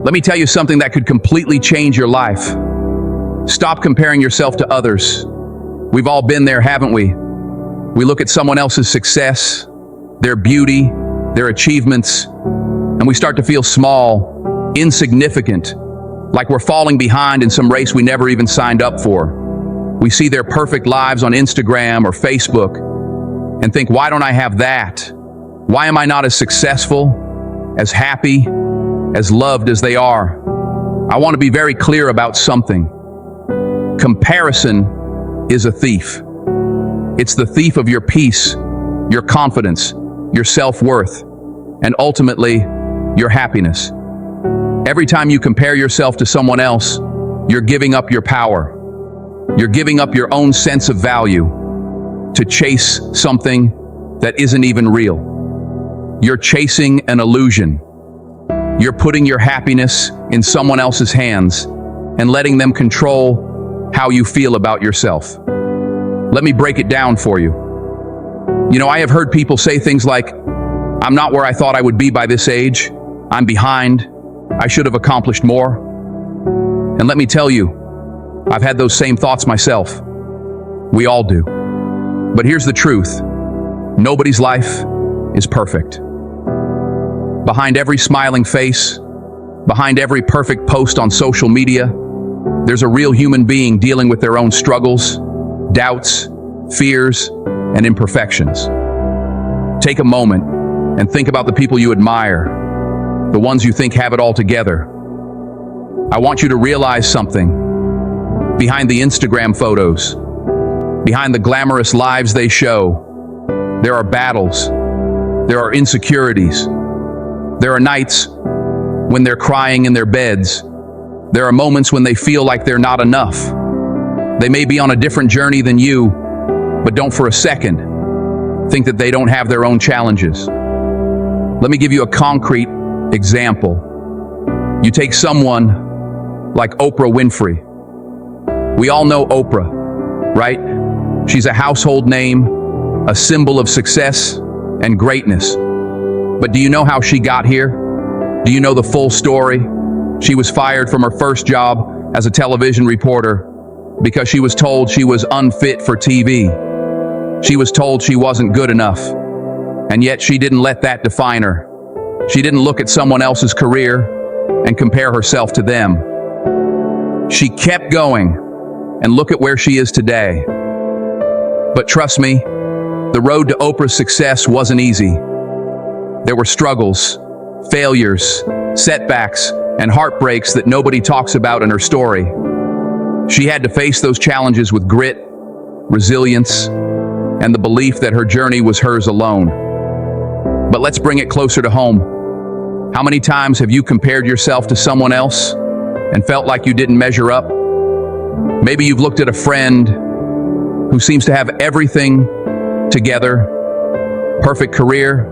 Let me tell you something that could completely change your life. Stop comparing yourself to others. We've all been there, haven't we? We look at someone else's success, their beauty, their achievements, and we start to feel small, insignificant, like we're falling behind in some race we never even signed up for. We see their perfect lives on Instagram or Facebook and think, why don't I have that? Why am I not as successful, as happy, as loved as they are? I want to be very clear about something. Comparison is a thief. It's the thief of your peace, your confidence, your self-worth, and ultimately, your happiness. Every time you compare yourself to someone else, you're giving up your power. You're giving up your own sense of value to chase something that isn't even real. You're chasing an illusion. You're putting your happiness in someone else's hands and letting them control how you feel about yourself. Let me break it down for you. I have heard people say things like, I'm not where I thought I would be by this age. I'm behind. I should have accomplished more. And let me tell you, I've had those same thoughts myself. We all do. But here's the truth. Nobody's life is perfect. Behind every smiling face, behind every perfect post on social media, there's a real human being dealing with their own struggles, doubts, fears, and imperfections. Take a moment and think about the people you admire, the ones you think have it all together. I want you to realize something. Behind the Instagram photos, behind the glamorous lives they show, there are battles, there are insecurities, there are nights when they're crying in their beds, there are moments when they feel like they're not enough. They may be on a different journey than you, but don't for a second think that they don't have their own challenges. Let me give you a concrete example. You take someone like Oprah Winfrey. We all know Oprah, right? She's a household name, a symbol of success and greatness. But do you know how she got here? Do you know the full story? She was fired from her first job as a television reporter because she was told she was unfit for TV. She was told she wasn't good enough. And yet she didn't let that define her. She didn't look at someone else's career and compare herself to them. She kept going. And look at where she is today. But trust me, the road to Oprah's success wasn't easy. There were struggles, failures, setbacks, and heartbreaks that nobody talks about in her story. She had to face those challenges with grit, resilience, and the belief that her journey was hers alone. But let's bring it closer to home. How many times have you compared yourself to someone else and felt like you didn't measure up? Maybe you've looked at a friend who seems to have everything together, perfect career,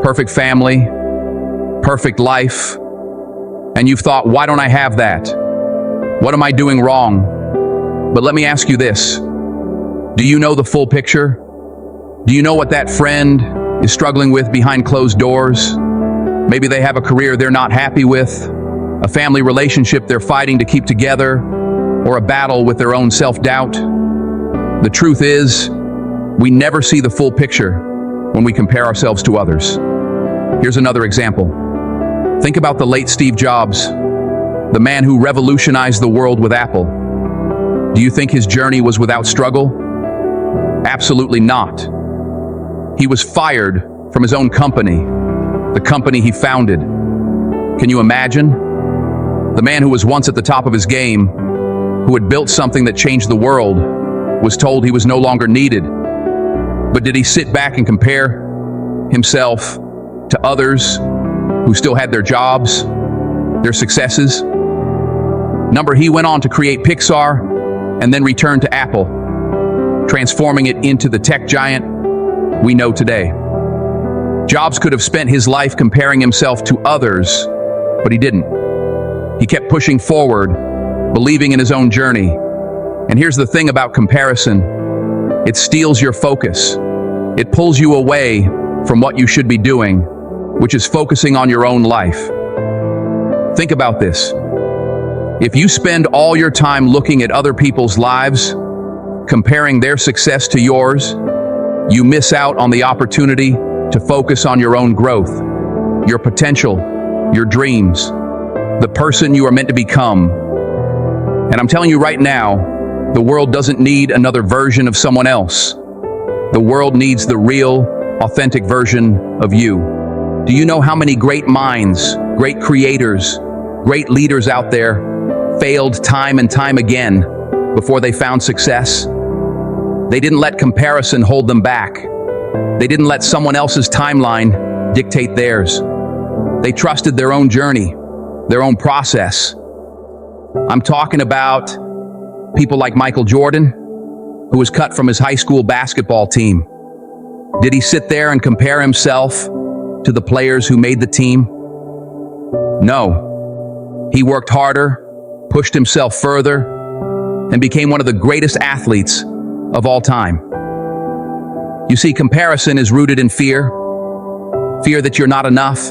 perfect family, perfect life, and you've thought, why don't I have that? What am I doing wrong? But let me ask you this. Do you know the full picture? Do you know what that friend is struggling with behind closed doors? Maybe they have a career they're not happy with, a family relationship they're fighting to keep together, or a battle with their own self-doubt. The truth is, we never see the full picture when we compare ourselves to others. Here's another example. Think about the late Steve Jobs, the man who revolutionized the world with Apple. Do you think his journey was without struggle? Absolutely not. He was fired from his own company, the company he founded. Can you imagine? The man who was once at the top of his game, who had built something that changed the world, was told he was no longer needed. But did he sit back and compare himself to others who still had their jobs, their successes? He went on to create Pixar and then returned to Apple, transforming it into the tech giant we know today. Jobs could have spent his life comparing himself to others, but he didn't. He kept pushing forward, believing in his own journey. And here's the thing about comparison. It steals your focus. It pulls you away from what you should be doing, which is focusing on your own life. Think about this. If you spend all your time looking at other people's lives, comparing their success to yours, you miss out on the opportunity to focus on your own growth, your potential, your dreams, the person you are meant to become. And I'm telling you right now, the world doesn't need another version of someone else. The world needs the real, authentic version of you. Do you know how many great minds, great creators, great leaders out there failed time and time again before they found success? They didn't let comparison hold them back. They didn't let someone else's timeline dictate theirs. They trusted their own journey, their own process. I'm talking about people like Michael Jordan, who was cut from his high school basketball team. Did he sit there and compare himself to the players who made the team? No. He worked harder, pushed himself further, and became one of the greatest athletes of all time. You see, comparison is rooted in fear. Fear that you're not enough.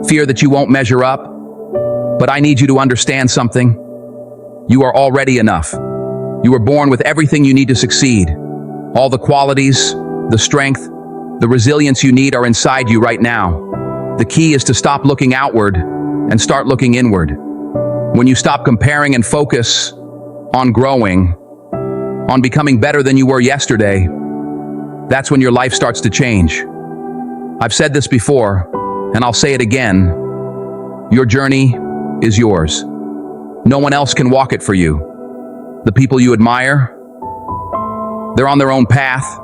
Fear that you won't measure up. But I need you to understand something. You are already enough. You were born with everything you need to succeed. All the qualities, the strength, the resilience you need are inside you right now. The key is to stop looking outward and start looking inward. When you stop comparing and focus on growing, on becoming better than you were yesterday, that's when your life starts to change. I've said this before, and I'll say it again. Your journey is yours. No one else can walk it for you. The people you admire, they're on their own path,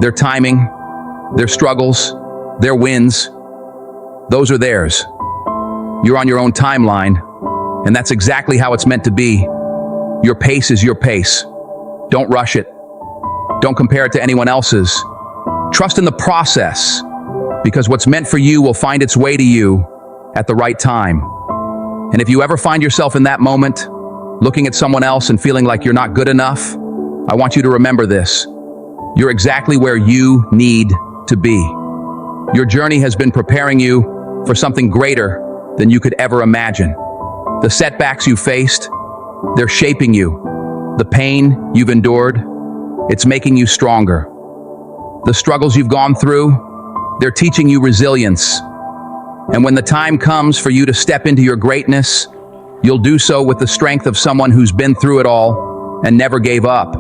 their timing, their struggles, their wins, those are theirs. You're on your own timeline, and that's exactly how it's meant to be. Your pace is your pace. Don't rush it. Don't compare it to anyone else's. Trust in the process, because what's meant for you will find its way to you at the right time. And if you ever find yourself in that moment, looking at someone else and feeling like you're not good enough, I want you to remember this. You're exactly where you need to be. Your journey has been preparing you for something greater than you could ever imagine. The setbacks you faced, they're shaping you. The pain you've endured, it's making you stronger. The struggles you've gone through, they're teaching you resilience. And when the time comes for you to step into your greatness, you'll do so with the strength of someone who's been through it all and never gave up.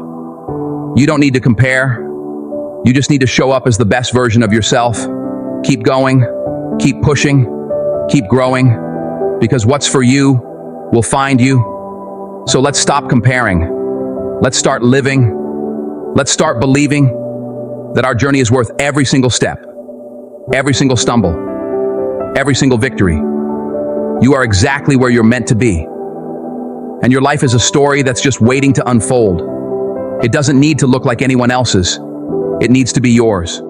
You don't need to compare. You just need to show up as the best version of yourself. Keep going, keep pushing, keep growing, because what's for you will find you. So let's stop comparing. Let's start living. Let's start believing that our journey is worth every single step, every single stumble, every single victory. You are exactly where you're meant to be. And your life is a story that's just waiting to unfold. It doesn't need to look like anyone else's. It needs to be yours.